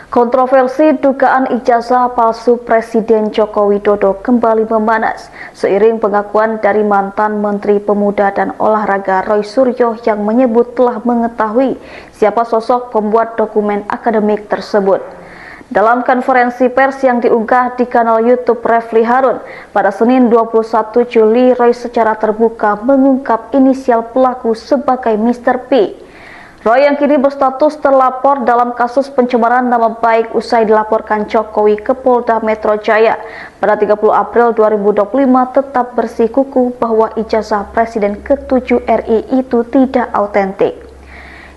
Kontroversi dugaan ijazah palsu Presiden Joko Widodo kembali memanas seiring pengakuan dari mantan Menteri Pemuda dan Olahraga Roy Suryo yang menyebut telah mengetahui siapa sosok pembuat dokumen akademik tersebut. Dalam konferensi pers yang diunggah di kanal YouTube Refli Harun pada Senin 21 Juli, Roy secara terbuka mengungkap inisial pelaku sebagai Mr. P. Roy yang kini berstatus terlapor dalam kasus pencemaran nama baik usai dilaporkan Jokowi ke Polda Metro Jaya pada 30 April 2025 tetap bersikukuh bahwa ijazah Presiden ke-7 RI itu tidak autentik.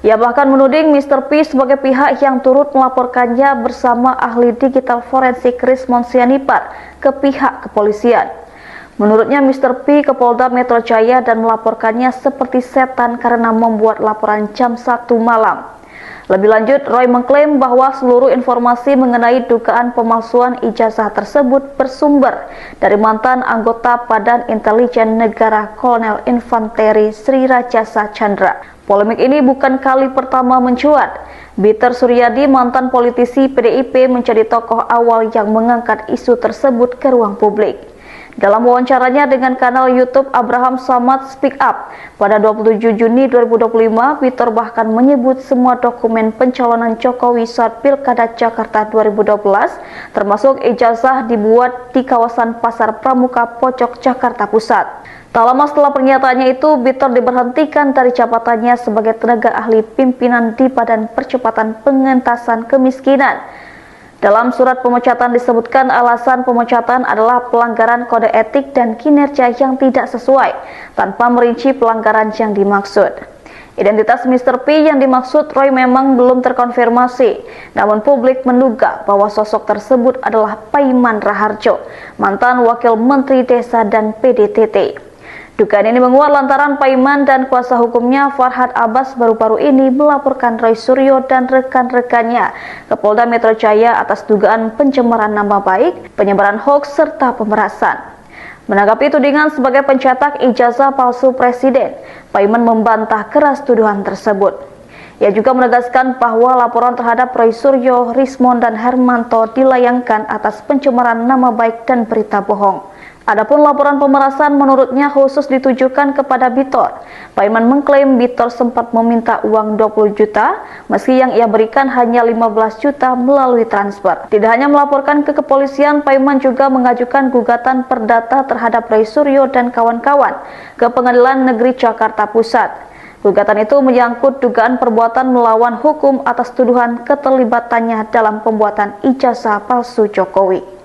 Ia bahkan menuding Mr. P sebagai pihak yang turut melaporkannya bersama ahli digital forensik Rismon Sianipar ke pihak kepolisian. Menurutnya Mr. P ke Polda Metro Jaya dan melaporkannya seperti setan karena membuat laporan jam 1 malam. Lebih lanjut, Roy mengklaim bahwa seluruh informasi mengenai dugaan pemalsuan ijazah tersebut bersumber dari mantan anggota Badan Intelijen Negara Kolonel Infanteri Sri Rajasa Chandra. Polemik ini bukan kali pertama mencuat. Biter Suryadi, mantan politisi PDIP, menjadi tokoh awal yang mengangkat isu tersebut ke ruang publik. Dalam wawancaranya dengan kanal YouTube Abraham Samad Speak Up pada 27 Juni 2025, Biter bahkan menyebut semua dokumen pencalonan Jokowi saat Pilkada Jakarta 2012, termasuk ijazah, dibuat di kawasan Pasar Pramuka Pojok Jakarta Pusat. Tak lama setelah pernyataannya itu, Biter diberhentikan dari jabatannya sebagai tenaga ahli pimpinan di Badan Percepatan Pengentasan Kemiskinan. Dalam surat pemecatan disebutkan alasan pemecatan adalah pelanggaran kode etik dan kinerja yang tidak sesuai, tanpa merinci pelanggaran yang dimaksud. Identitas Mr. P yang dimaksud Roy memang belum terkonfirmasi, namun publik menduga bahwa sosok tersebut adalah Paiman Raharjo, mantan Wakil Menteri Desa dan PDTT. Dugaan ini menguat lantaran Paiman dan kuasa hukumnya Farhad Abbas baru-baru ini melaporkan Roy Suryo dan rekan-rekannya ke Polda Metro Jaya atas dugaan pencemaran nama baik, penyebaran hoaks, serta pemerasan. Menanggapi tudingan sebagai pencetak ijazah palsu Presiden, Paiman membantah keras tuduhan tersebut. Ia juga menegaskan bahwa laporan terhadap Roy Suryo, Rismon, dan Hermanto dilayangkan atas pencemaran nama baik dan berita bohong. Adapun laporan pemerasan menurutnya khusus ditujukan kepada Biter. Paiman mengklaim Biter sempat meminta uang 20 juta, meski yang ia berikan hanya 15 juta melalui transfer. Tidak hanya melaporkan ke kepolisian, Paiman juga mengajukan gugatan perdata terhadap Roy Suryo dan kawan-kawan ke Pengadilan Negeri Jakarta Pusat. Gugatan itu menyangkut dugaan perbuatan melawan hukum atas tuduhan keterlibatannya dalam pembuatan ijazah palsu Jokowi.